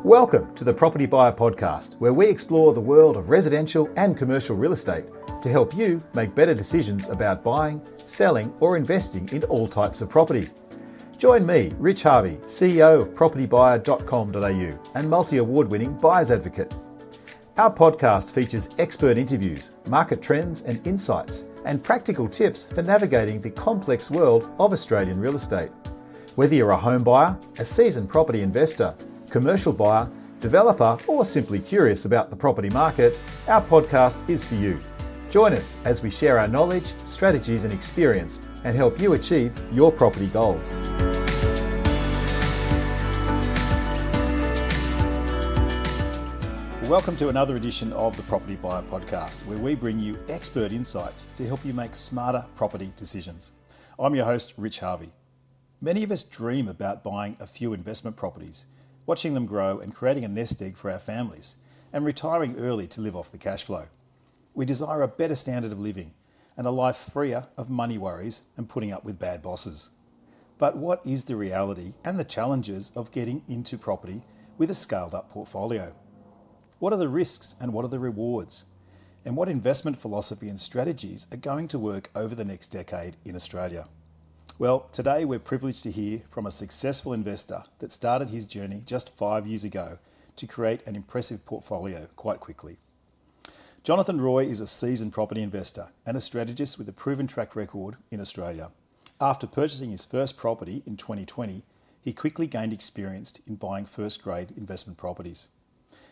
Welcome to the Propertybuyer Podcast, where we explore the world of residential and commercial real estate to help you make better decisions about buying, selling, or investing in all types of property. Join me, Rich Harvey, CEO of propertybuyer.com.au and multi-award-winning buyer's advocate. Our podcast features expert interviews, market trends and insights, and practical tips for navigating the complex world of Australian real estate. Whether you're a home buyer, a seasoned property investor, commercial buyer, developer, or simply curious about the property market, our podcast is for you. Join us as we share our knowledge, strategies, and experience and help you achieve your property goals. Welcome to another edition of the Property Buyer Podcast, where we bring you expert insights to help you make smarter property decisions. I'm your host, Rich Harvey. Many of us dream about buying a few investment properties, watching them grow and creating a nest egg for our families, and retiring early to live off the cash flow. We desire a better standard of living and a life freer of money worries and putting up with bad bosses. But what is the reality and the challenges of getting into property with a scaled up portfolio? What are the risks and what are the rewards? And what investment philosophy and strategies are going to work over the next decade in Australia? Well, today we're privileged to hear from a successful investor that started his journey just 5 years ago to create an impressive portfolio quite quickly. Jono Roy is a seasoned property investor and a strategist with a proven track record in Australia. After purchasing his first property in 2020, he quickly gained experience in buying first-grade investment properties.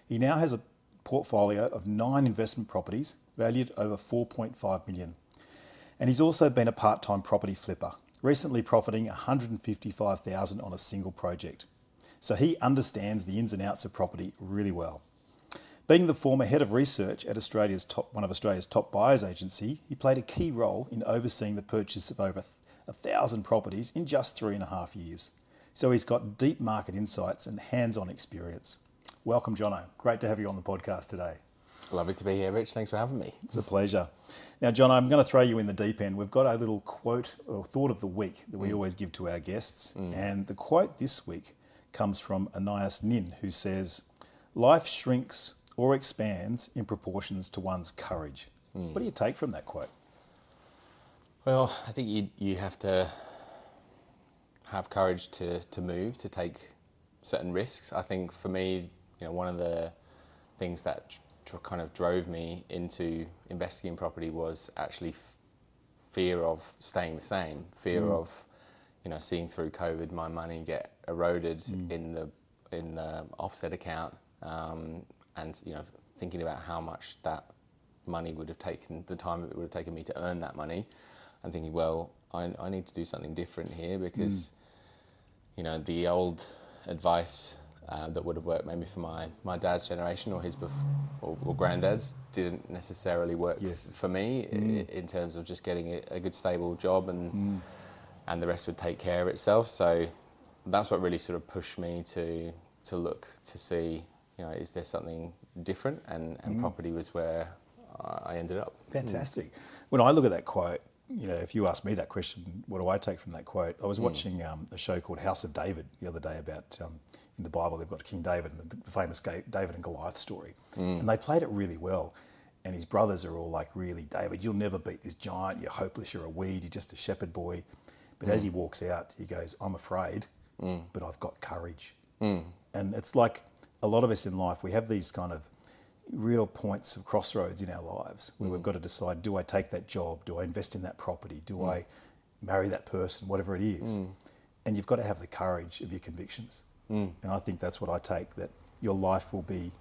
He now has a portfolio of 9 investment properties valued over $4.5 million. And he's also been a part-time property flipper, recently profiting $155,000 on a single project. So he understands the ins and outs of property really well. Being the former head of research at one of Australia's top buyers agency, he played a key role in overseeing the purchase of over 1,000 properties in just 3.5 years. So he's got deep market insights and hands-on experience. Welcome, Jono. Great to have you on the podcast today. Lovely to be here, Rich. Thanks for having me. It's a pleasure. Now, John, I'm going to throw you in the deep end. We've got a little quote or thought of the week that we always give to our guests. And the quote this week comes from Anais Nin, who says, "Life shrinks or expands in proportions to one's courage." What do you take from that quote? Well, I think you have to have courage to move, to take certain risks. I think for me, one of the things that kind of drove me into investing in property was actually fear of staying the same, fear of seeing through COVID my money get eroded in the offset account, and thinking about how much that money would have taken, the time it would have taken me to earn that money, and thinking, well, I need to do something different here because the old advice that would have worked maybe for my dad's generation or his or granddad's didn't necessarily work for me in terms of just getting a good stable job and the rest would take care of itself. So that's what really sort of pushed me to look to see, is there something different, and property was where I ended up. Fantastic. When I look at that quote, if you ask me that question, what do I take from that quote? I was watching a show called House of David the other day about, in the Bible, they've got King David and the famous David and Goliath story. And they played it really well. And his brothers are all like, really, David, you'll never beat this giant. You're hopeless. You're a weed. You're just a shepherd boy. But as he walks out, he goes, I'm afraid, but I've got courage. And it's like a lot of us in life, we have these kind of real points of crossroads in our lives where we've got to decide, do I take that job? Do I invest in that property? Do I marry that person? Whatever it is. And you've got to have the courage of your convictions. And I think that's what I take, that your life will be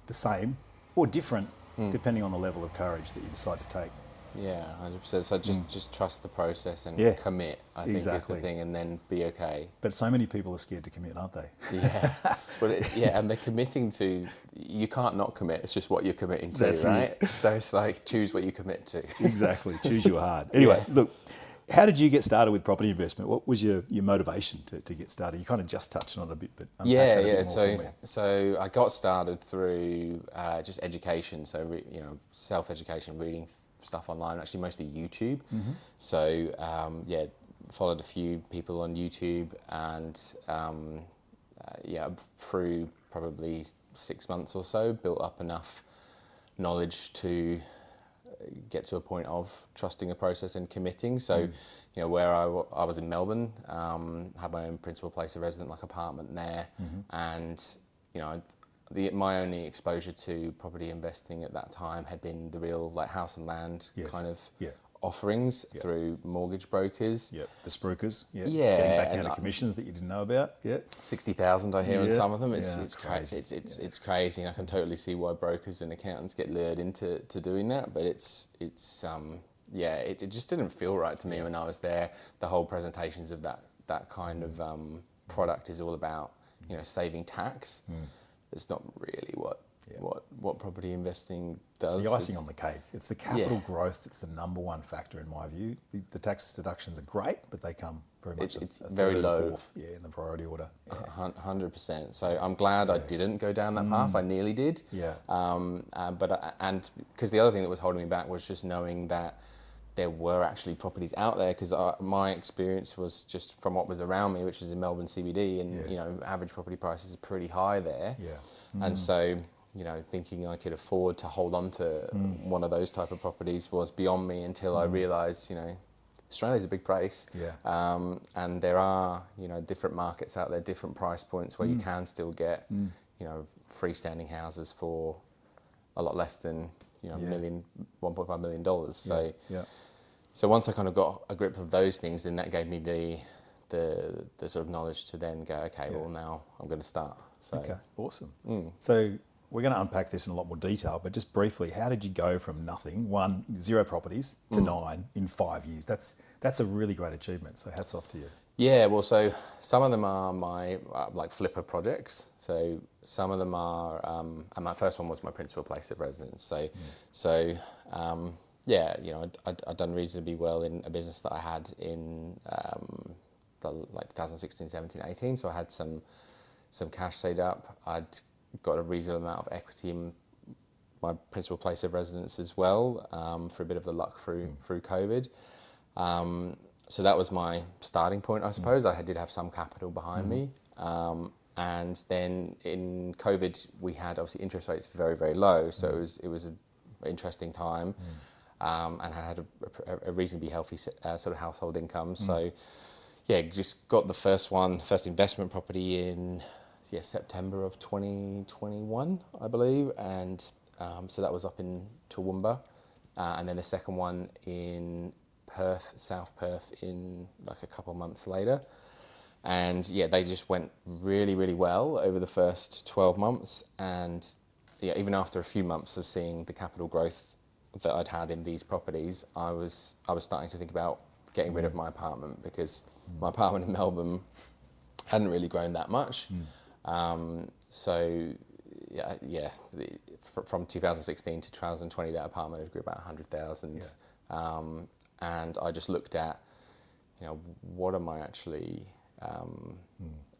the same or different depending on the level of courage that you decide to take. Yeah, 100%. So just trust the process and commit, I think is the thing, and then be okay. But so many people are scared to commit, aren't they? Yeah. And they're committing to, you can't not commit, it's just what you're committing to, right? So it's like, choose what you commit to. Exactly, choose your hard. Anyway, look, how did you get started with property investment? What was your motivation to get started? You kind of just touched on it a bit, but unpack that a bit more for me. So I got started through just education, so self-education, reading stuff online, actually mostly YouTube. So followed a few people on YouTube, and through probably 6 months or so, built up enough knowledge to get to a point of trusting the process and committing. So, where I was in Melbourne, had my own principal place of residence, like apartment there, and my only exposure to property investing at that time had been the real like house and land kind of offerings through mortgage brokers. Yep, the spruikers. Yeah, getting back out of commissions that you didn't know about. Yeah, 60,000 I hear on some of them. It's crazy. It's crazy, and I can totally see why brokers and accountants get lured into doing that. But it just didn't feel right to me when I was there. The whole presentations of that kind of product is all about saving tax. It's not really what property investing does. It's the icing on the cake. It's the capital growth. It's the number one factor in my view. The tax deductions are great, but they come very much it's a very third low. or fourth, in the priority order. 100%. So I'm glad I didn't go down that path. I nearly did. But because the other thing that was holding me back was just knowing that there were actually properties out there, because my experience was just from what was around me, which was in Melbourne CBD, and average property prices are pretty high there. And so thinking I could afford to hold on to one of those type of properties was beyond me until I realised Australia's a big place, and there are different markets out there, different price points where you can still get freestanding houses for a lot less than $1.5 million. So once I kind of got a grip of those things, then that gave me the sort of knowledge to then go, okay, well now I'm going to start. So. Okay, awesome. So we're going to unpack this in a lot more detail, but just briefly, how did you go from nothing, 0 properties, to 9 in 5 years? That's a really great achievement. So hats off to you. Yeah, well, so some of them are my like flipper projects. So some of them are, and my first one was my principal place of residence. I'd done reasonably well in a business that I had in 2016, 17, 18. So I had some cash saved up. I'd got a reasonable amount of equity in my principal place of residence as well, for a bit of the luck through COVID. So that was my starting point, I suppose. I did have some capital behind me. And then in COVID, we had obviously interest rates very, very low. So it was an interesting time. And I had a reasonably healthy sort of household income. So just got the first investment property in September of 2021, I believe. And so that was up in Toowoomba. And then the second one in Perth, South Perth, in like a couple of months later. And they just went really, really well over the first 12 months. And even after a few months of seeing the capital growth that I'd had in these properties, I was starting to think about getting rid of my apartment, because my apartment in Melbourne hadn't really grown that much. From 2016 to 2020, that apartment had grew about 100,000. And I just looked at, what am I actually,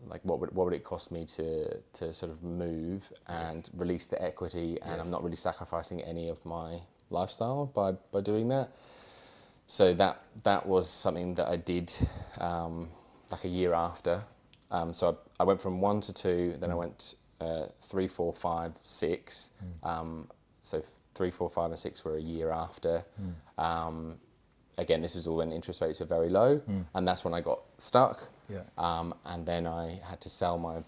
like what would it cost me to sort of move and release the equity, and I'm not really sacrificing any of my lifestyle by doing that. So that was something that I did like a year after. So I went from 1 to 2, then I went 3, 4, 5, 6. So 3, 4, 5, and 6 were a year after. Again, this is all when interest rates are very low, and that's when I got stuck. And then I had to sell my,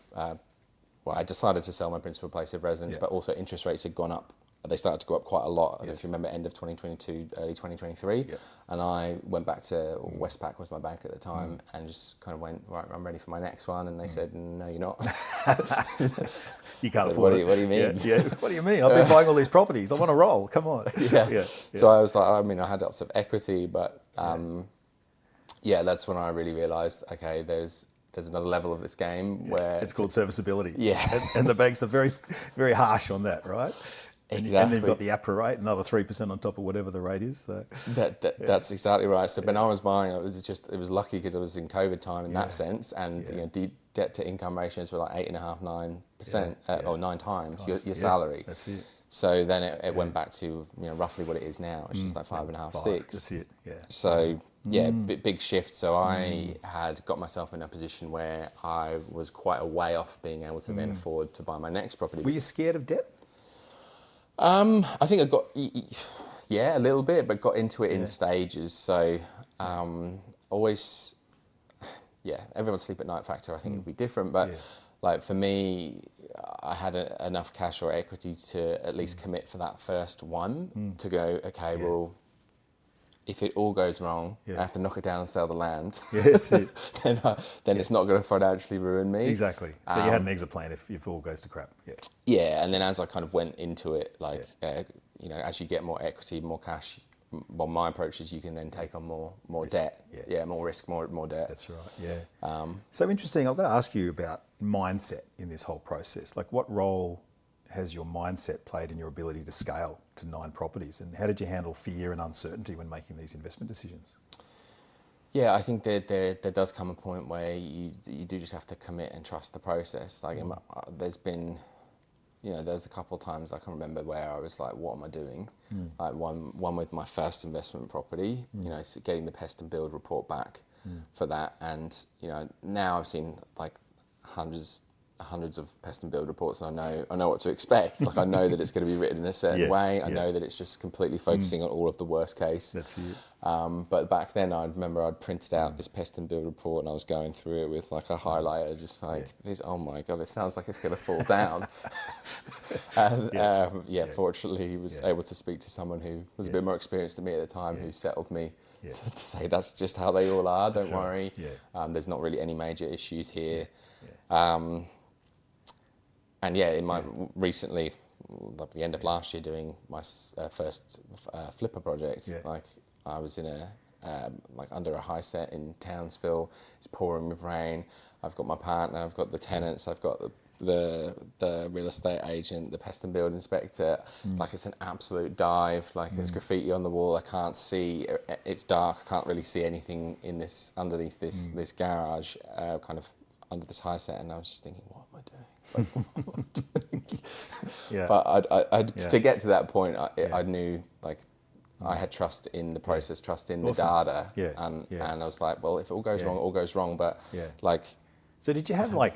I decided to sell my principal place of residence, but also interest rates had gone up. They started to go up quite a lot. I don't know if you remember, end of 2022, early 2023. And I went back to Westpac, was my bank at the time, and just kind of went, right, I'm ready for my next one. And they said, no, you're not. You can't afford it. What do you mean? What do you mean? I've been buying all these properties. I want to roll. Come on. So I was like, I had lots of equity, but that's when I really realised, okay, there's another level of this game where it's called serviceability. And the banks are very, very harsh on that, right? Exactly. And they've got the APRA rate, another 3% on top of whatever the rate is. So that's exactly right. So when I was buying, it was lucky because I was in COVID time in that sense, and debt to income ratios were like 8.5%, 9%, or 9 times your salary. That's it. So then it went back to roughly what it is now, which is like 5.5, 6. That's it. So big shift. So I had got myself in a position where I was quite a way off being able to then afford to buy my next property. Were you scared of debt? I think I got, a little bit, but got into it in stages. So always, everyone's sleep at night factor I think would be different, but like for me, I had enough cash or equity to at least commit for that first one to go, okay, well, if it all goes wrong, I have to knock it down and sell the land. Yeah, that's it. then it's not going to financially ruin me. Exactly. So you had an exit plan if all goes to crap. Yeah. Yeah, and then as I kind of went into it, like, as you get more equity, more cash, well, my approach is you can then take on more risk, debt. Yeah, more risk, more debt. That's right, yeah. So interesting, I've got to ask you about mindset in this whole process. Like what role has your mindset played in your ability to scale to 9 properties? And how did you handle fear and uncertainty when making these investment decisions? Yeah, I think there does come a point where you do just have to commit and trust the process. Like there's been, there's a couple of times I can remember where I was like, what am I doing? Like one with my first investment property, so getting the pest and build report back for that. And, now I've seen like hundreds of pest and build reports, and I know what to expect. Like I know that it's going to be written in a certain way. I know that it's just completely focusing on all of the worst case. That's it. But back then, I remember I'd printed out this pest and build report, and I was going through it with like a highlighter, just like this. Oh my god, it sounds like it's going to fall down. And fortunately, he was able to speak to someone who was a bit more experienced than me at the time, who settled me to say that's just how they all are. Don't worry. Yeah. There's not really any major issues here. And in my recently, like the end of last year, doing my first flipper project, like I was in like under a high set in Townsville. It's pouring with rain. I've got my partner, I've got the tenants, I've got the real estate agent, the pest and build inspector. Like it's an absolute dive. Like there's graffiti on the wall. I can't see. It's dark. I can't really see anything in this underneath this garage, kind of under this high set. And I was just thinking, what am I doing? But to get to that point, I knew like I had trust in the process, trust in the data, and I was like, well, if it all goes wrong, it all goes wrong. But like, so did you have like?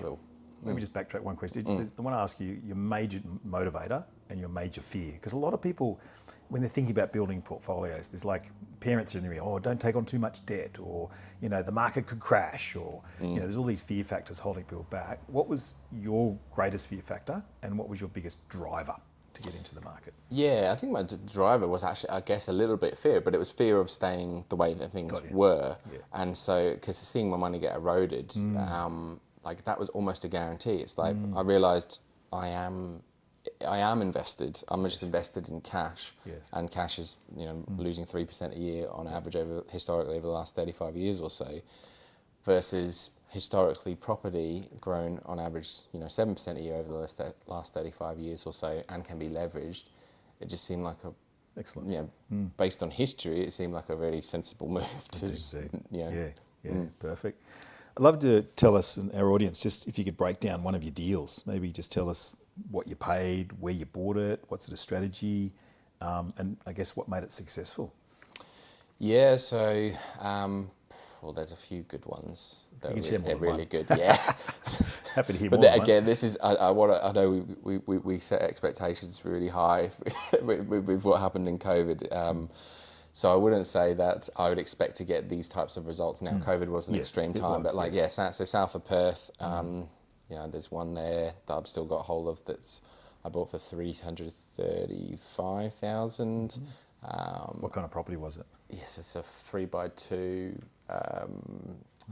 Let me just backtrack one question. I want to ask you your major motivator and your major fear, because a lot of people, when they're thinking about building portfolios, there's like parents are in the ear, don't take on too much debt, or the market could crash, or there's all these fear factors holding people back. What was your greatest fear factor, and what was your biggest driver to get into the market? Yeah, I think my driver was actually, I guess, a little bit fear, but it was fear of staying the way that things were, and so because seeing my money get eroded, like that was almost a guarantee. It's like I realised I am invested. I'm just invested in cash, and cash is losing 3% a year on average historically over the last 35 years or so, versus historically property grown on average 7% a year over the last 35 years or so, and can be leveraged. It just seemed like a excellent. Based on history, it seemed like a really sensible move to. Perfect. I'd love to tell us and our audience, just if you could break down one of your deals, maybe just tell us what you paid, where you bought it, what sort of strategy, and I guess what made it successful. Yeah, so there's a few good ones. They're really good. Yeah. Happy to hear more. But again, this is I know we set expectations really high with what happened in COVID. So I wouldn't say that I would expect to get these types of results now. COVID was an extreme time, but so south of Perth, there's one there that I've still got hold of I bought for $335,000. What kind of property was it? Yes, it's a 3x2. I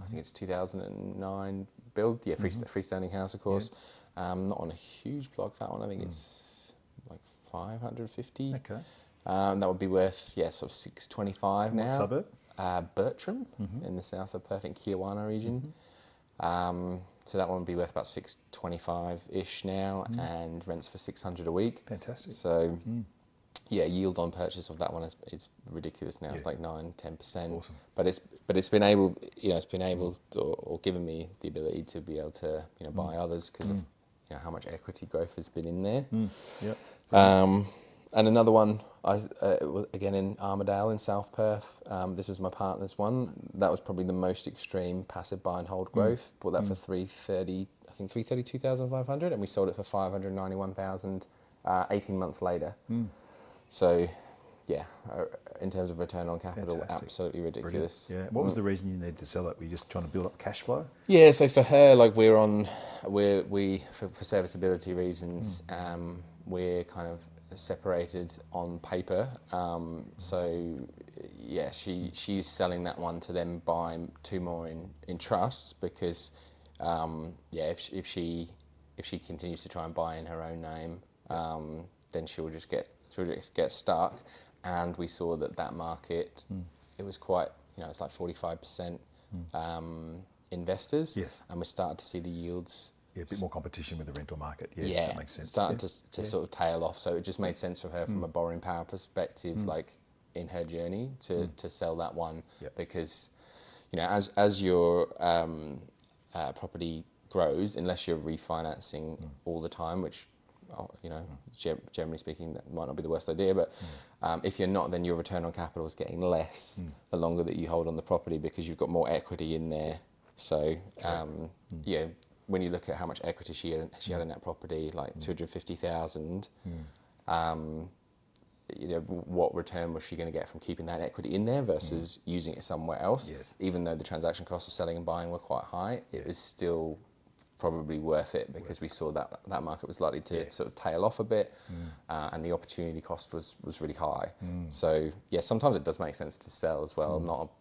think it's 2009 build. Yeah, freestanding house, of course. Not on a huge block, that one. I think it's like 550. Okay. That would be worth, sort of 625 now. What suburb? Bertram, in the south of Perth, in Kiwana region. So that one would be worth about 625-ish now, and rents for 600 a week. Fantastic. So, yield on purchase of that one is ridiculous now. It's like 9-10%. Awesome. But it's been able, or given me the ability to be able to buy others because of how much equity growth has been in there. And another one, it was again in Armidale in South Perth. This was my partner's one. That was probably the most extreme passive buy and hold growth. Bought that for 332,500, and we sold it for 591,000 18 months later. So, yeah, in terms of return on capital, Fantastic. absolutely ridiculous. Brilliant. Yeah. What was the reason you needed to sell it? Were you just trying to build up cash flow? Yeah, so for her, like for serviceability reasons, we're kind of separated on paper. So yeah, she's selling that one to then buy two more in trusts because if she continues to try and buy in her own name, then she'll just get stuck. And we saw that market, it was quite, it's like 45% investors. Yes. And we started to see the yields. Yeah, a bit more competition with the rental market. Yeah, that makes sense. Starting to sort of tail off. So it just made sense for her from a borrowing power perspective, like in her journey to sell that one. Yep. Because, as your property grows, unless you're refinancing all the time, which, generally speaking, that might not be the worst idea. But if you're not, then your return on capital is getting less the longer that you hold on the property because you've got more equity in there. So, when you look at how much equity she had in that property, like 250,000, what return was she going to get from keeping that equity in there versus using it somewhere else? Yes. Even though the transaction costs of selling and buying were quite high, it was still probably worth it because we saw that market was likely to sort of tail off a bit, and the opportunity cost was really high. So yeah, sometimes it does make sense to sell as well.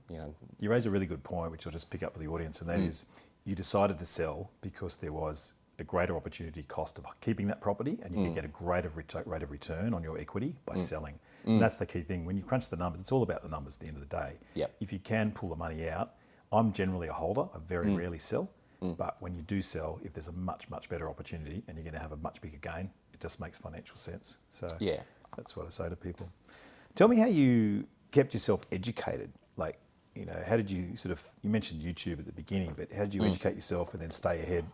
You raise a really good point, which I'll just pick up for the audience, and that is you decided to sell because there was a greater opportunity cost of keeping that property, and you could get a greater rate of return on your equity by selling. And that's the key thing. When you crunch the numbers, it's all about the numbers at the end of the day. Yep. If you can pull the money out, I'm generally a holder. I very rarely sell. But when you do sell, if there's a much, much better opportunity and you're going to have a much bigger gain, it just makes financial sense. So Yeah. that's what I say to people. Tell me how you kept yourself educated. Like, how did you you mentioned YouTube at the beginning, but how did you educate yourself and then stay ahead,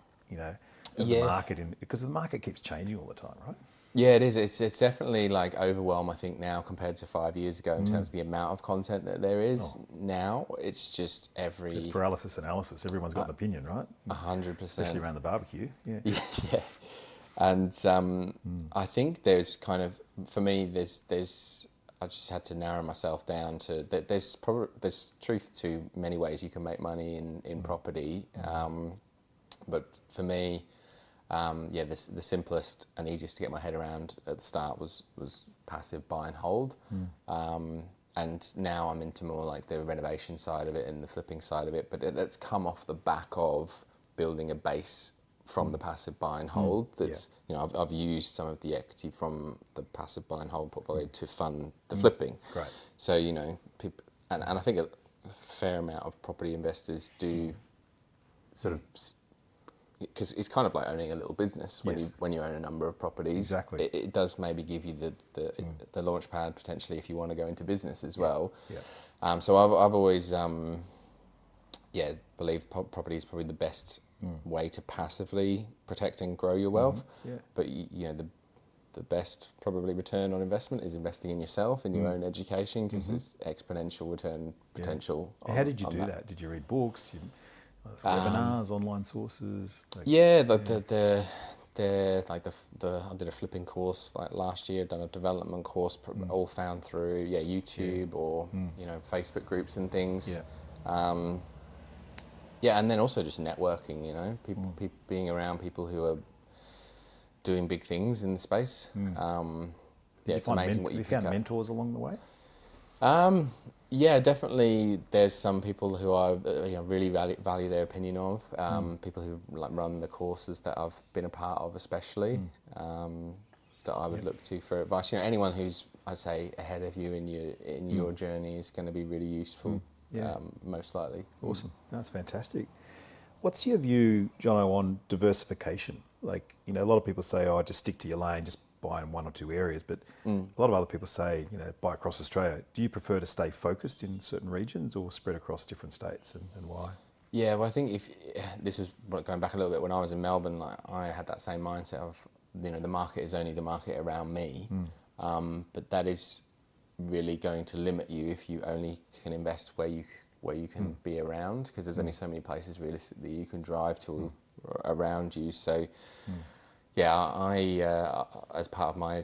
of the market? Because the market keeps changing all the time, right? Yeah, it is. It's definitely like overwhelm, I think, now compared to 5 years ago in terms of the amount of content that there is now. It's just It's paralysis analysis. Everyone's got an opinion, right? 100%. Especially around the barbecue. Yeah. Yeah. And I think there's kind of, for me, there's I just had to narrow myself down to that. There's truth to many ways you can make money in property, but for me, the simplest and easiest to get my head around at the start was passive buy and hold, and now I'm into more like the renovation side of it and the flipping side of it. But that's come off the back of building a base from the passive buy and hold. That's I've used some of the equity from the passive buy and hold portfolio to fund the flipping. Great. So people, and I think a fair amount of property investors do sort of, because it's kind of like owning a little business when you own a number of properties. Exactly. It does maybe give you the launch pad potentially if you want to go into business as well. Yeah. So I've always believed property is probably the best way to passively protect and grow your wealth. But the best probably return on investment is investing in yourself, in your own education, because there's exponential return potential. How did you do that? Did you read books? Webinars, online sources? I did a flipping course like last year. I've done a development course, all found through YouTube or Facebook groups and things. And then also just networking. People being around people who are doing big things in the space. It's amazing what you found mentors along the way. Yeah, definitely. There's some people who I really value their opinion of. People who run the courses that I've been a part of, especially that I would look to for advice. Anyone who's, I'd say, ahead of you in your journey is going to be really useful. Most likely. Awesome. That's fantastic. What's your view, Jono, on diversification? Like, a lot of people say, just stick to your lane, just buy in one or two areas, but a lot of other people say, buy across Australia. Do you prefer to stay focused in certain regions or spread across different states, and why? Yeah, well, I think if this was going back a little bit when I was in Melbourne, I had that same mindset of the market is only the market around me. But that is really going to limit you if you only can invest where you can be around, because there's only so many places realistically you can drive to around you. So yeah, I as part of my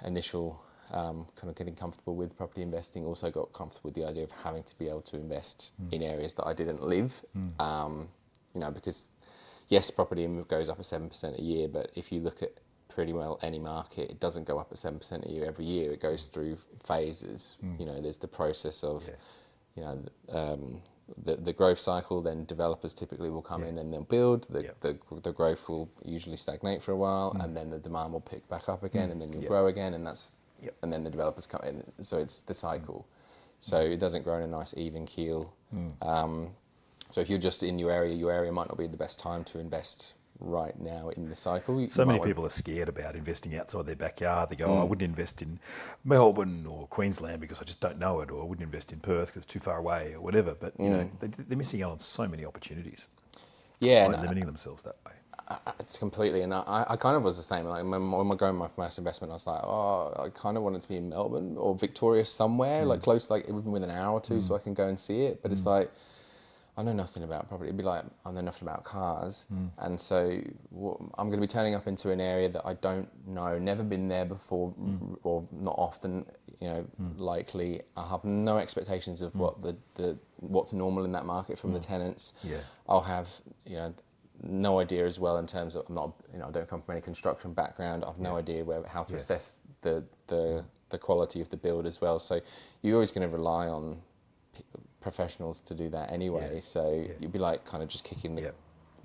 initial kind of getting comfortable with property investing, also got comfortable with the idea of having to be able to invest in areas that I didn't live. Because yes, property goes up at 7% a year, but if you look at pretty well any market, it doesn't go up at 7% a year every year. It goes through phases. There's the process of the growth cycle. Then developers typically will come in and they'll build. The growth will usually stagnate for a while, and then the demand will pick back up again, and then you'll grow again, and and then the developers come in. So it's the cycle. So it doesn't grow in a nice even keel. So if you're just in your area might not be the best time to invest right now in the cycle. So many people are scared about investing outside their backyard. They go, I wouldn't invest in Melbourne or Queensland because I just don't know it, or I wouldn't invest in Perth because it's too far away, or whatever. But they're missing out on so many opportunities. Yeah, by limiting themselves that way. It's completely, and I kind of was the same. Like when I going my first investment, I was like, I kind of wanted to be in Melbourne or Victoria somewhere, like close, like even within an hour or two, so I can go and see it. But it's like, I know nothing about property. It'd be like, I know nothing about cars. And so I'm going to be turning up into an area that I don't know, never been there before, or not often, likely. I have no expectations of what what's normal in that market from the tenants. I'll have, no idea as well in terms of, I'm not, I don't come from any construction background. I've no idea how to assess the quality of the build as well. So you're always going to rely on professionals to do that anyway. So you'd be like kind of just kicking the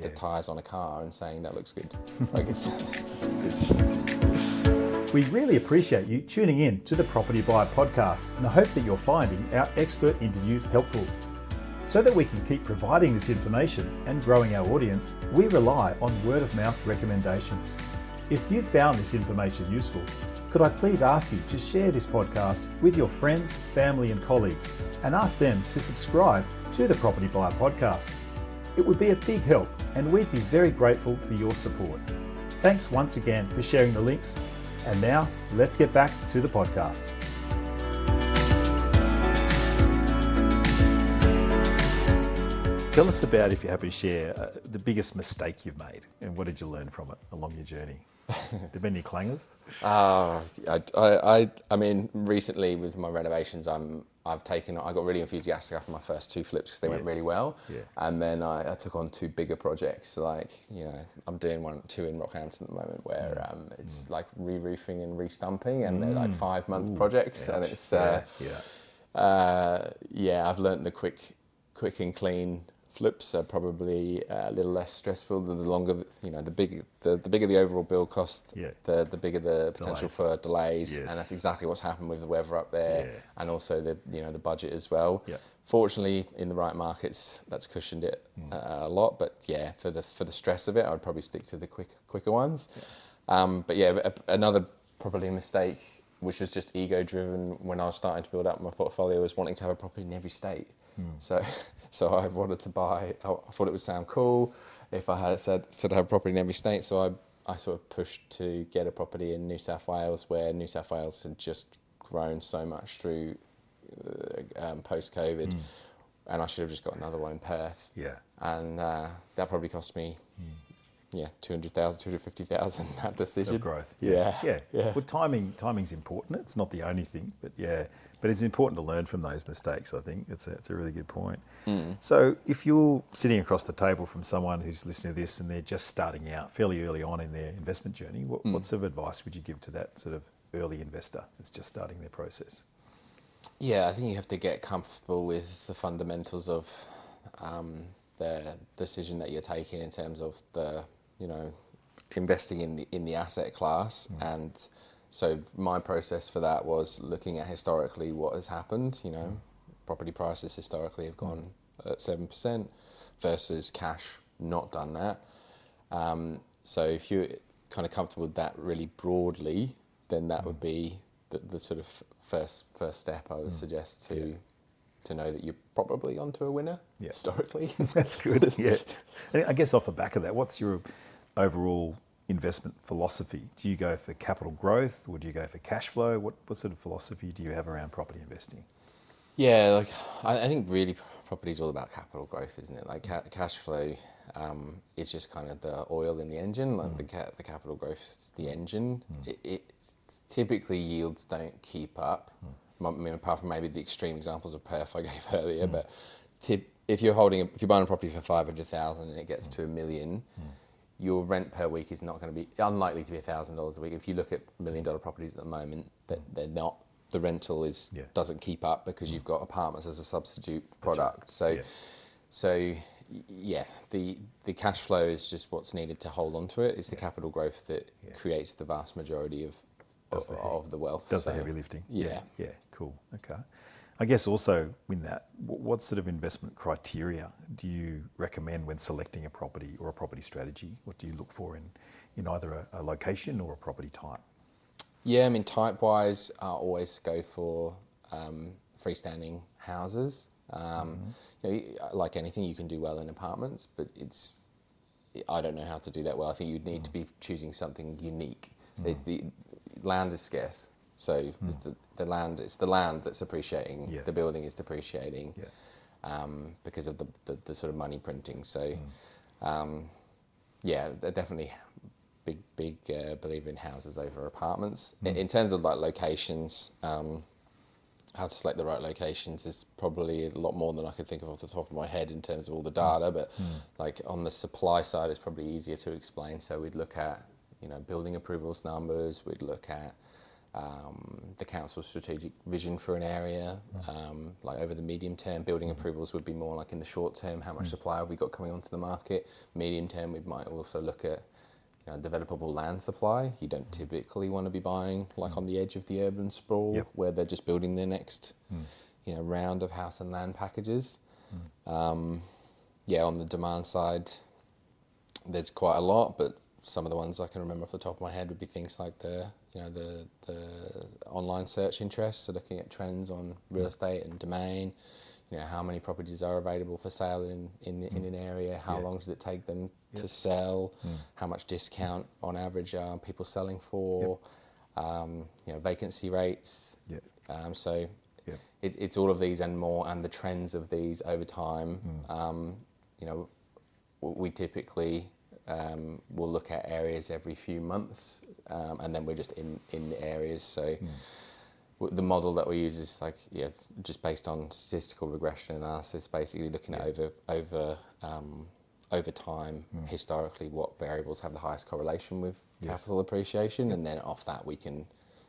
tires on a car and saying that looks good. Like We really appreciate you tuning in to the Property Buyer Podcast, and I hope that you're finding our expert interviews helpful. So that we can keep providing this information and growing our audience, we rely on word of mouth recommendations. If you found this information useful, could I please ask you to share this podcast with your friends, family and colleagues, and ask them to subscribe to the Property Buyer Podcast. It would be a big help, and we'd be very grateful for your support. Thanks once again for sharing the links. And now let's get back to the podcast. Tell us about, if you're happy to share, the biggest mistake you've made, and what did you learn from it along your journey? Have there been any clangers? I mean, recently with my renovations, I got really enthusiastic after my first 2 flips because they went really well. And then I took on 2 bigger projects. Like, I'm doing 2 in Rockhampton at the moment where it's like re-roofing and re-stumping, and they're like 5-month projects. And it's, I've learned the quick and clean flips are probably a little less stressful. The longer, the bigger the overall build cost, the bigger the potential for delays, and that's exactly what's happened with the weather up there, and also the budget as well. Fortunately, in the right markets, that's cushioned it a lot. But for the stress of it, I would probably stick to the quicker ones. But another probably mistake, which was just ego driven when I was starting to build up my portfolio, was wanting to have a property in every state. So I wanted to buy, I thought it would sound cool if I had said I have a property in every state. So I sort of pushed to get a property in New South Wales, where New South Wales had just grown so much through post-COVID, and I should have just got another one in Perth. And that probably cost me 200,000, 250,000, that decision. Of growth. Well, timing's important. It's not the only thing, but it's important to learn from those mistakes. I think it's a really good point. So if you're sitting across the table from someone who's listening to this and they're just starting out fairly early on in their investment journey, what sort of advice would you give to that sort of early investor that's just starting their process? I think you have to get comfortable with the fundamentals of the decision that you're taking in terms of the investing in the asset class. And so my process for that was looking at historically what has happened. Property prices historically have gone at 7% versus cash not done that. So if you're kind of comfortable with that really broadly, then that would be the sort of first step I would suggest to know that you're probably onto a winner historically. That's good. And I guess off the back of that, what's your overall investment philosophy? Do you go for capital growth or do you go for cash flow? What sort of philosophy do you have around property investing? Yeah, like I think really property is all about capital growth, isn't it? Like cash flow is just kind of the oil in the engine. Like the capital growth is the engine. It's typically yields don't keep up. I mean, apart from maybe the extreme examples of Perth I gave earlier, but if you're buying a property for 500,000 and it gets to $1 million, your rent per week is not going to be unlikely to be $1,000 a week. If you look at $1 million properties at the moment, they're not. The rental doesn't keep up because you've got apartments as a substitute product. Right. So the cash flow is just what's needed to hold on to it. It's the capital growth that creates the vast majority of the wealth. Does the heavy lifting. Yeah. Yeah, cool. Okay. I guess also in that, what sort of investment criteria do you recommend when selecting a property or a property strategy? What do you look for in either a location or a property type? Yeah, I mean, type-wise, I always go for freestanding houses. Like anything, you can do well in apartments, but I don't know how to do that well. I think you'd need to be choosing something unique. The land is scarce, so it's the land that's appreciating. Yeah. The building is depreciating because of the sort of money printing. So, they're definitely big believer in houses over apartments. In terms of like locations, how to select the right locations is probably a lot more than I could think of off the top of my head in terms of all the data, but like on the supply side it's probably easier to explain. So we'd look at, building approvals numbers, we'd look at the council's strategic vision for an area, like over the medium term. Building approvals would be more like in the short term, how much supply have we got coming onto the market. Medium term, we might also look at developable land supply. You don't typically want to be buying like on the edge of the urban sprawl where they're just building their next round of house and land packages. On the demand side, there's quite a lot, but some of the ones I can remember off the top of my head would be things like the online search interest, so looking at trends on real estate and domain. How many properties are available for sale in an area, how long does it take them to sell, how much discount on average are people selling for, vacancy rates. It's all of these and more, and the trends of these over time. We typically will look at areas every few months, and then we're just in the areas. So the model that we use is just based on statistical regression analysis, basically looking at over time, historically, what variables have the highest correlation with capital appreciation, and then off that we can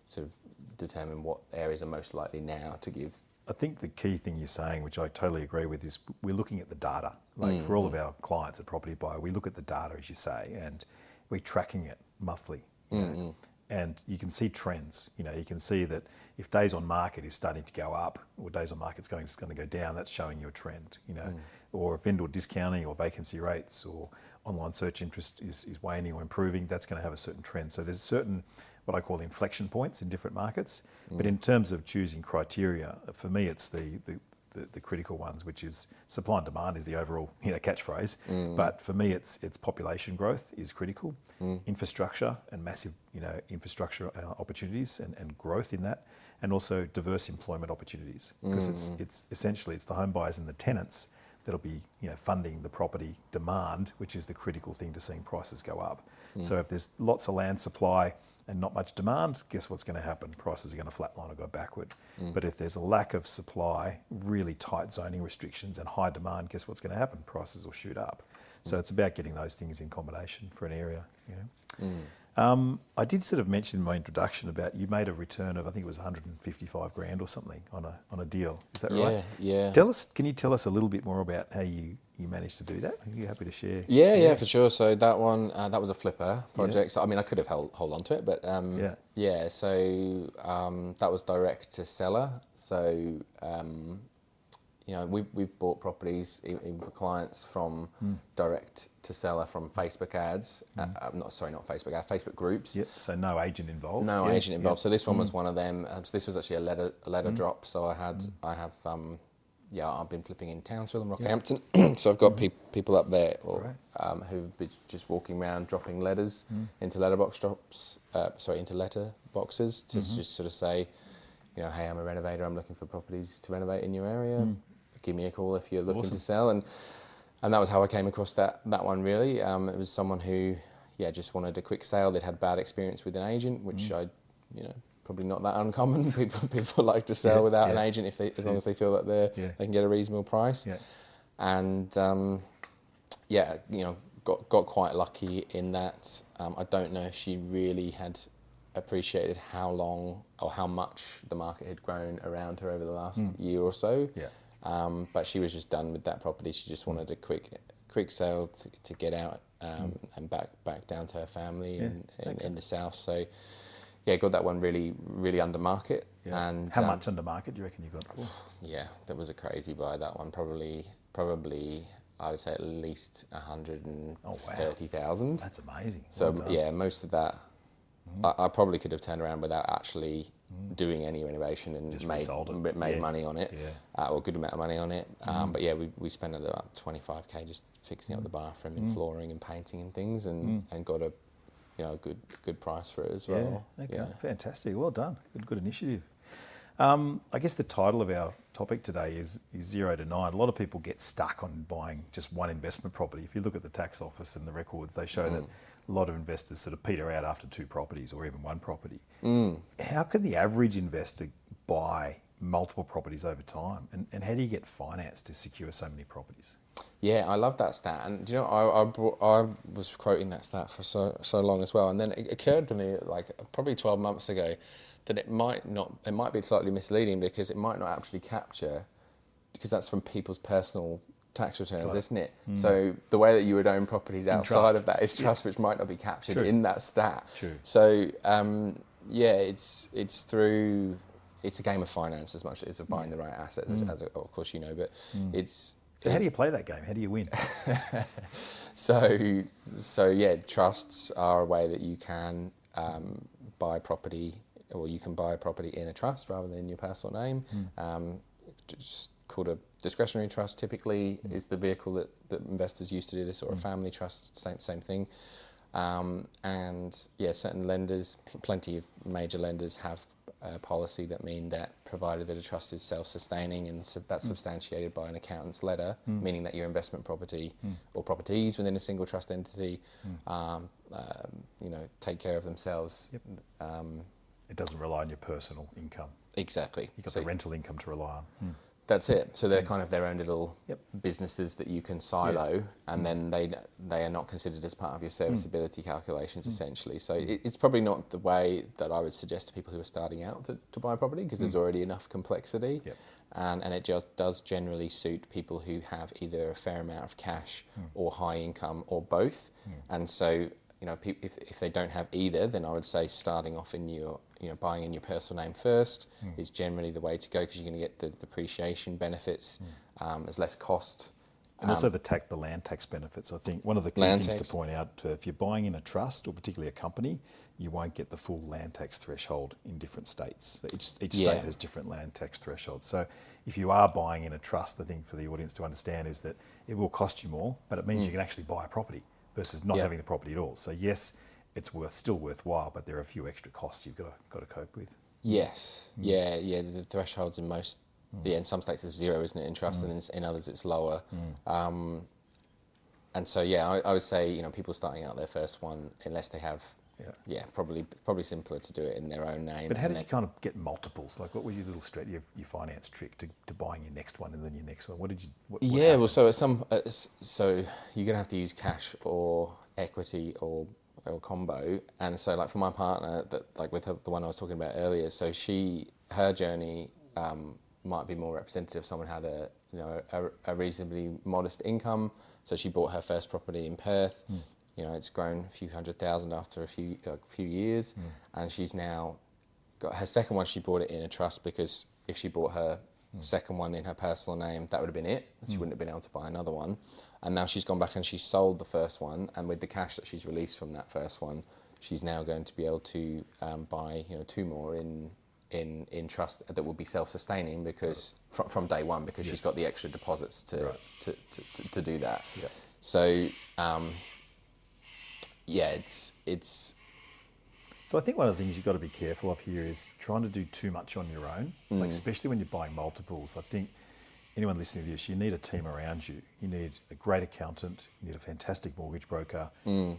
sort of determine what areas are most likely now to give. I think the key thing you're saying, which I totally agree with, is we're looking at the data. Like for all of our clients at Propertybuyer, we look at the data, as you say, and we're tracking it monthly. And you can see trends. You can see that if days on market is starting to go up, or days on market's going to go down, that's showing you a trend. Or if vendor discounting or vacancy rates or online search interest is waning or improving, that's going to have a certain trend. So there's certain what I call inflection points in different markets. But in terms of choosing criteria, for me, it's the critical ones, which is supply and demand is the overall catchphrase. But for me, it's population growth is critical, infrastructure and massive infrastructure opportunities and growth in that, and also diverse employment opportunities, because it's essentially the home buyers and the tenants that'll be funding the property demand, which is the critical thing to seeing prices go up. So if there's lots of land supply and not much demand, guess what's going to happen? Prices are going to flatline or go backward. But if there's a lack of supply, really tight zoning restrictions and high demand, guess what's going to happen? Prices will shoot up. So it's about getting those things in combination for an area. I did sort of mention in my introduction about you made a return of, I think it was 155 grand or something on a deal. Is that right? Yeah. Can you tell us a little bit more about how you managed to do that? Are you happy to share? Yeah, for sure. So that one, that was a flipper project. So I mean, I could have hold on to it, but So that was direct to seller. So we've bought properties even for clients from direct to seller from Facebook ads. Not Facebook ads, Facebook groups. Yep. So no agent involved. No agent involved. So this one was one of them. So this was actually a letter drop. So I have I've been flipping in Townsville and Rockhampton, so I've got people up there who've been just walking around dropping letters into into letter boxes to just sort of say, you know, hey, I'm a renovator, I'm looking for properties to renovate in your area. Give me a call if you're looking to sell. And that was how I came across that one really. It was someone who, just wanted a quick sale. They'd had bad experience with an agent, which probably not that uncommon. People like to sell without an agent as long as they feel that they can get a reasonable price. Yeah. And got quite lucky in that. I don't know if she really had appreciated how long or how much the market had grown around her over the last year or so. Yeah. But she was just done with that property. She just wanted a quick sale to get out and back down to her family in the south. So got that one really under market. Yeah. And how much under market do you reckon you got for? Yeah, that was a crazy buy. That one probably I would say at least 130,000. That's amazing. So most of that I probably could have turned around without actually doing any renovation and just made money on it, or a good amount of money on it. But we spent about 25k just fixing up the bathroom and flooring and painting and things, and got a good price for it as well. Okay, fantastic. Well done. Good initiative. I guess the title of our topic today is 0 to 9. A lot of people get stuck on buying just one investment property. If you look at the tax office and the records, they show that a lot of investors sort of peter out after 2 properties or even 1 property. How can the average investor buy multiple properties over time? And how do you get finance to secure so many properties? Yeah, I love that stat. And you know, I was quoting that stat for so long as well. And then it occurred to me like probably 12 months ago that it might be slightly misleading because it might not actually capture, because that's from people's personal tax returns, isn't it? So the way that you would own properties outside of that is trust, which might not be captured in that stat. True. So it's through, it's a game of finance as much as of buying the right assets, as of course you know, but it's. So how do you play that game? How do you win? So trusts are a way that you can buy property, or you can buy a property in a trust rather than in your personal name. Just called a discretionary trust typically is the vehicle that investors use to do this, or a family trust, same thing. Certain lenders, plenty of major lenders have a policy that mean that provided that a trust is self-sustaining and that's substantiated by an accountant's letter, meaning that your investment property or properties within a single trust entity, take care of themselves. It doesn't rely on your personal income. Exactly. You've got the rental income to rely on. That's it. So they're kind of their own little businesses that you can silo, and then they are not considered as part of your serviceability calculations, essentially. So it's probably not the way that I would suggest to people who are starting out to buy property, because there's already enough complexity, and it just does generally suit people who have either a fair amount of cash or high income or both. And so, if they don't have either, then I would say starting off in your, buying in your personal name first is generally the way to go, because you're going to get the depreciation benefits. There's less cost. And also the land tax benefits. I think one of the key things to point out, if you're buying in a trust or particularly a company, you won't get the full land tax threshold in different states. Each state has different land tax thresholds. So if you are buying in a trust, the thing for the audience to understand is that it will cost you more, but it means you can actually buy a property versus not having the property at all. So yes, it's still worthwhile, but there are a few extra costs you've got to cope with. Yes, the thresholds in most, in some states it's 0, isn't it, in trust, and in others it's lower. And so I would say people starting out their first one, unless they have, probably simpler to do it in their own name. But how did you kind of get multiples? Like, what was your little your finance trick to buying your next one and then your next one? What did you? So you're gonna have to use cash or equity or combo. And so, like for my partner, that like with the one I was talking about earlier, so her journey might be more representative of someone had a reasonably modest income. So she bought her first property in Perth. It's grown a few $100,000 after a few years, and she's now got her second one. She bought it in a trust, because if she bought her second one in her personal name, that would have been it. She wouldn't have been able to buy another one. And now she's gone back and she's sold the first one, and with the cash that she's released from that first one, she's now going to be able to buy 2 more in in trust that will be self-sustaining because from day one, because she's got the extra deposits to do that. Yeah. So it's. So I think one of the things you've got to be careful of here is trying to do too much on your own, like especially when you're buying multiples. I think anyone listening to this, you need a team around you. You need a great accountant. You need a fantastic mortgage broker.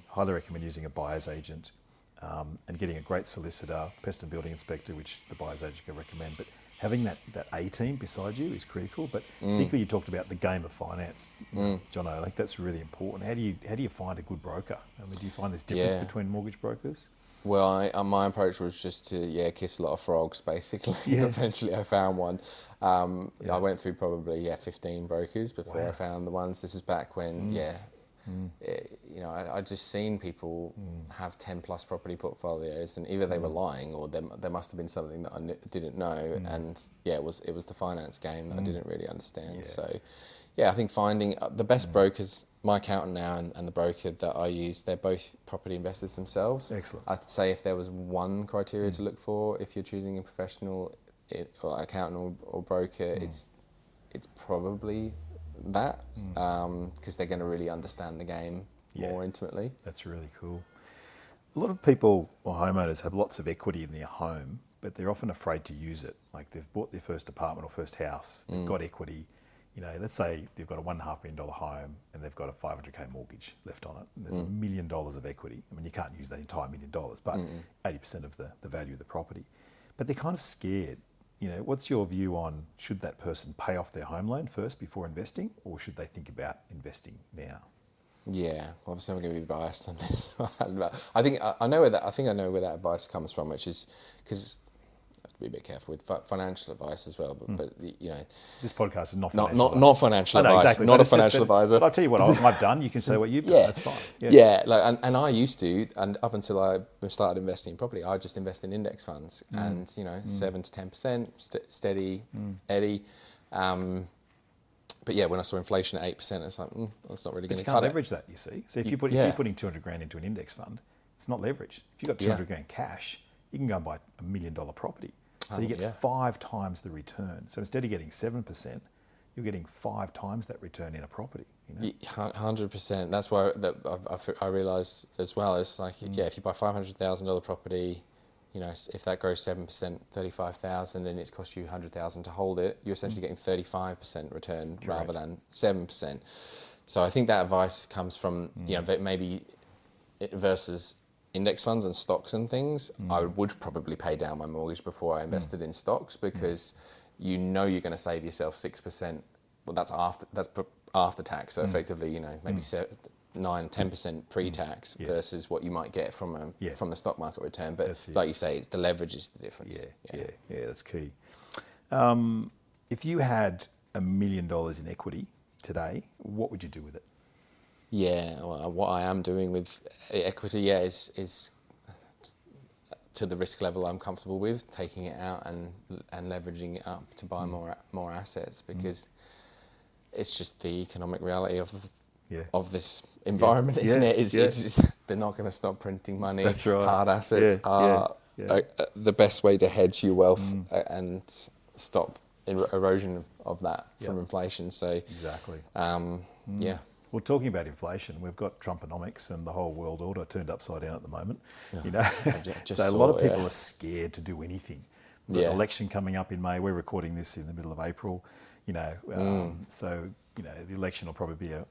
Highly recommend using a buyer's agent and getting a great solicitor, pest and building inspector, which the buyer's agent can recommend. But having that A team beside you is critical. But particularly you talked about the game of finance, Jono. I think that's really important. How do you find a good broker? I mean, do you find there's difference between mortgage brokers? Well, my approach was just to kiss a lot of frogs, basically. Eventually, I found one. I went through probably 15 brokers before I found the ones. This is back when I'd just seen people have 10 plus property portfolios, and either they were lying or there must have been something that I didn't know. And it was the finance game that I didn't really understand. So I think finding the best brokers. My accountant now and the broker that I use, they're both property investors themselves. Excellent. I'd say if there was one criteria to look for, if you're choosing a professional or accountant or broker, it's probably that, because they're going to really understand the game more intimately. That's really cool. A lot of people or homeowners have lots of equity in their home, but they're often afraid to use it. Like they've bought their first apartment or first house, they've got equity. Let's say they've got a $1.5 million home and they've got a $500K mortgage left on it. And there's $1 million of equity. I mean, you can't use that entire $1 million, but 80% of the value of the property. But they're kind of scared. What's your view on should that person pay off their home loan first before investing, or should they think about investing now? Yeah, obviously I'm going to be biased on this. I think I know where that advice comes from, which is because. Be a bit careful with financial advice as well, but this podcast is not financial advice. Exactly. Not a financial advisor. But I'll tell you what I've done. You can say what you've done. That's fine. And I used to, and up until I started investing in property, I just invest in index funds, and 7 to 10% steady, Eddie. But when I saw inflation at 8%, it's like that's not really going to cut it. You can't leverage that, you see. So if you're putting 200 grand into an index fund, it's not leveraged. If you've got 200 grand cash, you can go and buy $1 million property. So you get 5 times the return. So instead of getting 7%, you're getting 5 times that return in a property. 100%. That's why I realised as well. It's like if you buy $500,000 property, if that grows 7%, $35,000, and it's cost you $100,000 to hold it, you're essentially getting 35% return rather than 7%. So I think that advice comes from maybe versus index funds and stocks and things. I would probably pay down my mortgage before I invested in stocks, because you're going to save yourself 6%. Well, that's after tax. So effectively, maybe 9-10% pre-tax versus what you might get from the stock market return. But like you say, the leverage is the difference. Yeah, that's key. If you had $1 million in equity today, what would you do with it? Yeah, well, what I am doing with equity, is to the risk level I'm comfortable with, taking it out and leveraging it up to buy more assets, because it's just the economic reality of this environment, isn't it? It's they're not going to stop printing money. That's right. Hard assets are the best way to hedge your wealth and stop erosion of that from inflation. So exactly. Well, talking about inflation, we've got Trumponomics and the whole world order turned upside down at the moment. So a lot of people are scared to do anything. We've got an election coming up in May. We're recording this in the middle of April. So the election will probably be a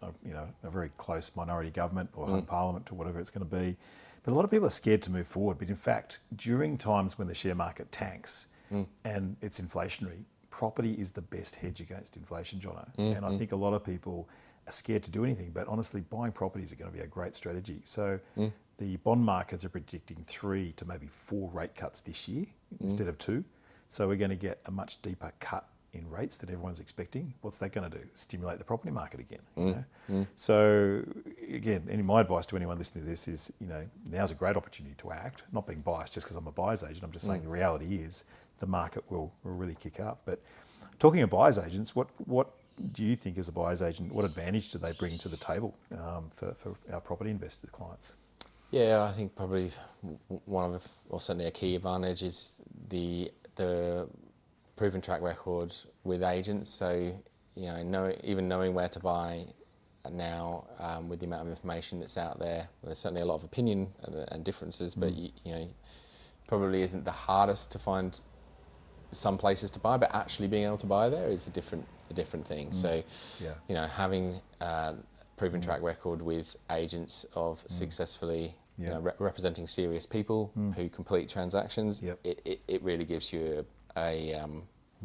very close minority government or home parliament or whatever it's going to be. But a lot of people are scared to move forward. But in fact, during times when the share market tanks and it's inflationary, property is the best hedge against inflation, Jono. And I think a lot of people are scared to do anything, but honestly, buying properties are going to be a great strategy. So the bond markets are predicting 3 to maybe 4 rate cuts this year instead of 2. So we're going to get a much deeper cut in rates than everyone's expecting. What's that going to do? Stimulate the property market again. So again, my advice to anyone listening to this is, now's a great opportunity to act. Not being biased just because I'm a buyer's agent. I'm just saying the reality is the market will really kick up. But talking of buyer's agents, what do you think as a buyer's agent, what advantage do they bring to the table for our property investor clients? Yeah, I think probably one of, or certainly a key advantage is the the proven track record with agents. So, even knowing where to buy now, with the amount of information that's out there, there's certainly a lot of opinion and differences, but probably isn't the hardest to find some places to buy, but actually being able to buy there is a different thing. So, having proven track record with agents of successfully representing serious people who complete transactions, it really gives you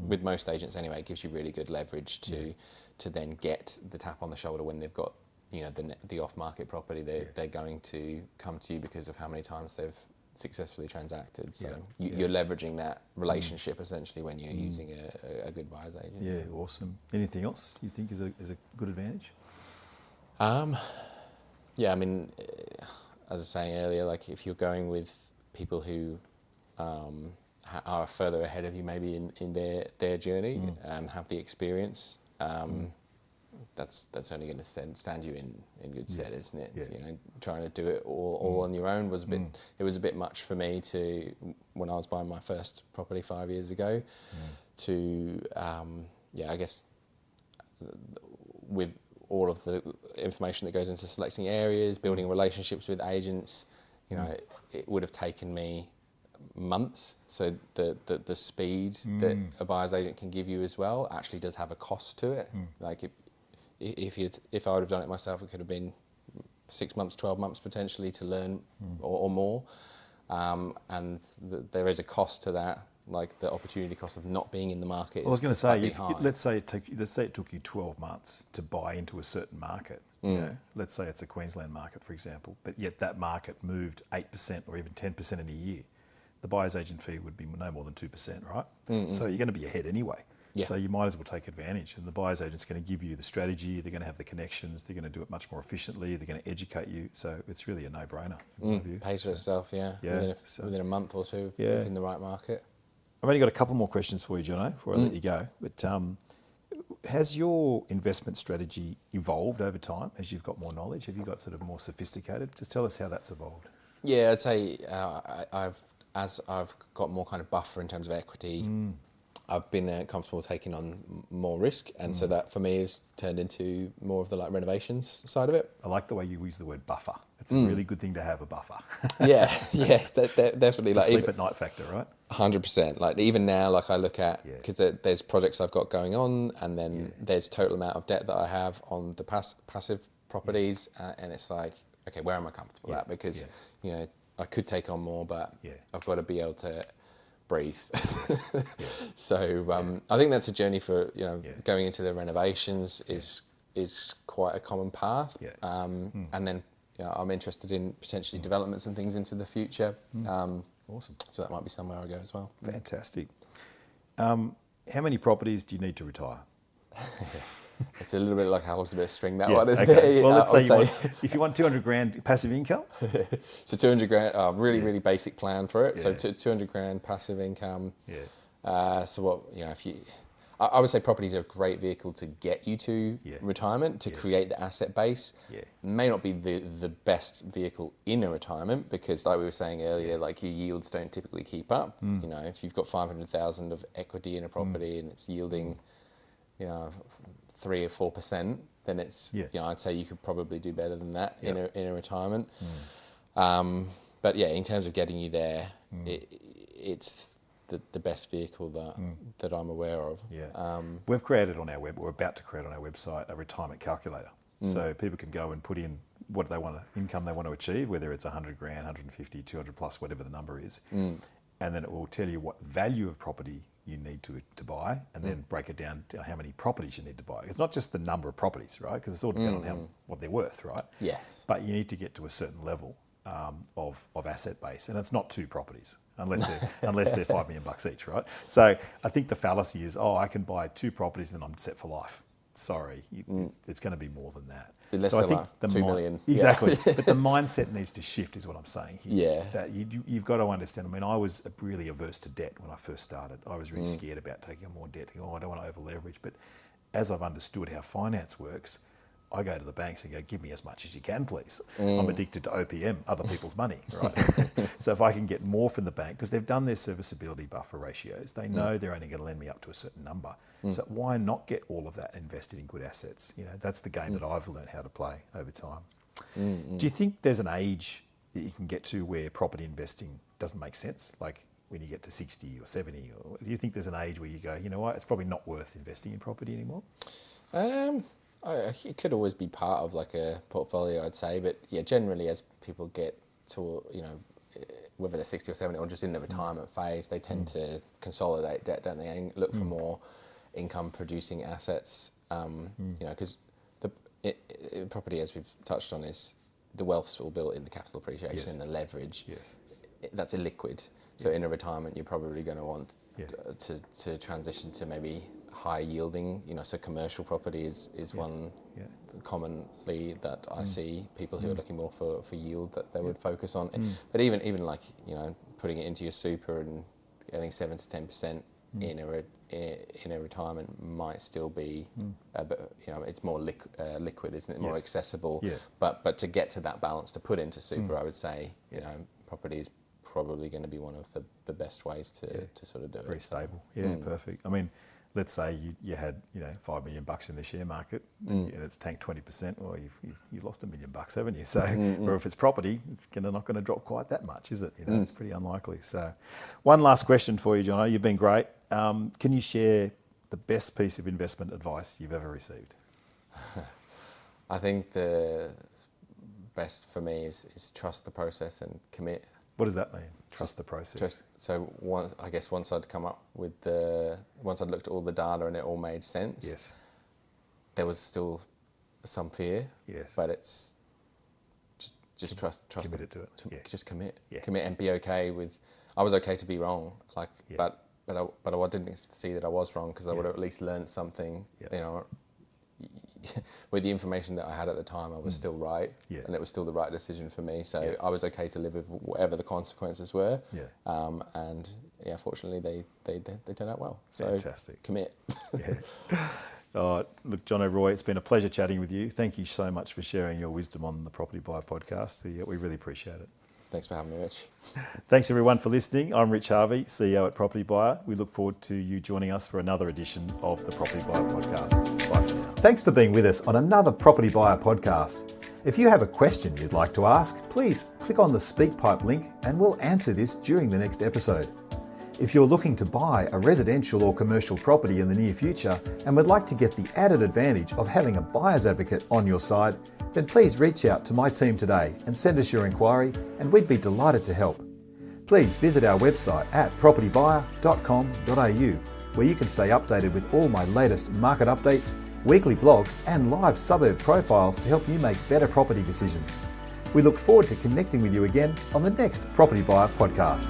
with most agents anyway, it gives you really good leverage to then get the tap on the shoulder when they've got the off-market property. They're going to come to you because of how many times they've successfully transacted. So you're leveraging that relationship essentially when you're using a good buyer's agent. Yeah, awesome. Anything else you think is a good advantage? Yeah, I mean, as I was saying earlier, like if you're going with people who are further ahead of you maybe in their journey and have the experience, that's only going to stand you in good stead, isn't it? Yeah. Trying to do it all on your own was a bit much for me when I was buying my first property 5 years ago to I guess with all of the information that goes into selecting areas, building relationships with agents, it would have taken me months. So the speed that a buyer's agent can give you as well actually does have a cost to it. Like if I would have done it myself, it could have been 6 months, 12 months potentially to learn or more. And there is a cost to that, like the opportunity cost of not being in the market. Well, I was going to say, let's say it took you 12 months to buy into a certain market. Let's say it's a Queensland market, for example, but yet that market moved 8% or even 10% in a year. The buyer's agent fee would be no more than 2%, right? So you're going to be ahead anyway. So you might as well take advantage. And the buyer's agent's going to give you the strategy, they're going to have the connections, they're going to do it much more efficiently, they're going to educate you. So it's really a no-brainer. Pays for itself, within a month or two in the right market. I've only got a couple more questions for you, Jono, before I let you go. But has your investment strategy evolved over time as you've got more knowledge? Have you got sort of more sophisticated? Just tell us how that's evolved. Yeah, I'd say as I've got more kind of buffer in terms of equity, I've been comfortable taking on more risk, and so that for me has turned into more of the like renovations side of it. I like the way you use the word buffer. It's a really good thing to have a buffer. Definitely. Like sleep at night factor, right? 100%. Like even now, like I look at, because there's projects I've got going on, and then there's total amount of debt that I have on the passive properties, and it's like, okay, where am I comfortable at? Because I could take on more, but I've got to be able to breathe. So I think that's a journey for going into the renovations is quite a common path. And then I'm interested in potentially developments and things into the future. Awesome. So that might be somewhere I go as well. Fantastic. How many properties do you need to retire? It's a little bit like how long's a bit of string that one, isn't it? it? Well, let's say if you want 200 grand passive income. So 200 grand, really basic plan for it. So 200 grand passive income. So what, if you, I would say properties are a great vehicle to get you to retirement, to create the asset base. May not be the best vehicle in a retirement because like we were saying earlier, like your yields don't typically keep up. If you've got 500,000 of equity in a property and it's yielding, 3 or 4%, then it's I'd say you could probably do better than that in a retirement. But in terms of getting you there, it's the best vehicle that I'm aware of. We've created on our we're about to create on our website a retirement calculator, so people can go and put in what they want income they want to achieve, whether it's 100 grand, 150, 200 plus, whatever the number is, and then it will tell you what value of property you need to buy, and then break it down to how many properties you need to buy. It's not just the number of properties, right? Because it's all dependent on what they're worth, right? Yes. But you need to get to a certain level of asset base, and it's not 2 properties unless they're $5 million each, right? So I think the fallacy is, I can buy 2 properties and I'm set for life. Sorry, it's going to be more than that. Unless so I think like 2 million. Exactly, but the mindset needs to shift, is what I'm saying here. Yeah. That you've got to understand. I mean, I was really averse to debt when I first started. I was really scared about taking on more debt. I don't want to over leverage. But as I've understood how finance works, I go to the banks and go, give me as much as you can, please. I'm addicted to OPM, other people's money, right? So if I can get more from the bank, because they've done their serviceability buffer ratios, they know they're only going to lend me up to a certain number. So why not get all of that invested in good assets? You know, that's the game that I've learned how to play over time. Do you think there's an age that you can get to where property investing doesn't make sense? Like when you get to 60 or 70, or do you think there's an age where you go, you know what, it's probably not worth investing in property anymore? It could always be part of like a portfolio, I'd say, but yeah, generally as people get to, you know, whether they're 60 or 70 or just in the retirement phase, they tend to consolidate debt, don't they, and look for more income producing assets, you know, because property, as we've touched on, is the wealth's all built in the capital appreciation and the leverage. That's illiquid. So in a retirement, you're probably going to want to transition to maybe high yielding, you know, so commercial property is one commonly that I see people who are looking more for yield that they would focus on. But even like, you know, putting it into your super and getting 7 to 10% in a retirement might still be, but you know, it's more liquid, isn't it? More accessible. But to get to that balance to put into super, I would say, you know, property is probably going to be one of the best ways to sort of do it. Very stable. Perfect. I mean, let's say you had, you know, $5 million in the share market and it's tanked 20%. Well, you've lost $1 million, haven't you? So, or if it's property, it's not going to drop quite that much, is it? You know, it's pretty unlikely. So, one last question for you, Jono. You've been great. Can you share the best piece of investment advice you've ever received? I think the best for me is trust the process and commit. What does that mean? Trust the process. So once I'd come up with once I'd looked at all the data and it all made sense. There was still some fear. But it's just trust. Committed to it. Just commit. Commit and be okay with. I was okay to be wrong. Like, but I didn't see that I was wrong because I would have at least learned something. You know. With the information that I had at the time, I was still right, and it was still the right decision for me. So I was okay to live with whatever the consequences were. And fortunately, they turned out well. So fantastic. Commit. Look, Jono Roy, it's been a pleasure chatting with you. Thank you so much for sharing your wisdom on the Property Buyer Podcast. We really appreciate it. Thanks for having me, Rich. Thanks everyone for listening. I'm Rich Harvey, CEO at Property Buyer. We look forward to you joining us for another edition of the Property Buyer Podcast. Bye for now. Thanks for being with us on another Property Buyer Podcast. If you have a question you'd like to ask, please click on the SpeakPipe link and we'll answer this during the next episode. If you're looking to buy a residential or commercial property in the near future and would like to get the added advantage of having a buyer's advocate on your side, then please reach out to my team today and send us your inquiry and we'd be delighted to help. Please visit our website at propertybuyer.com.au where you can stay updated with all my latest market updates, weekly blogs and live suburb profiles to help you make better property decisions. We look forward to connecting with you again on the next Property Buyer Podcast.